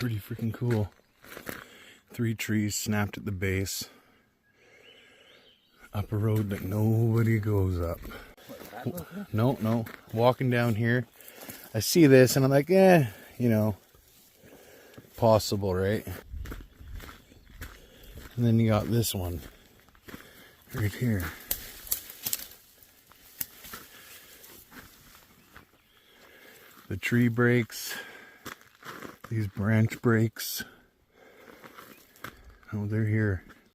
pretty freaking cool. 3 trees snapped at the base. Up a road that nobody goes up. No. Walking down here, I see this and I'm like, you know, possible, right? And then you got this one right here. The tree breaks, these branch breaks. Oh, they're here.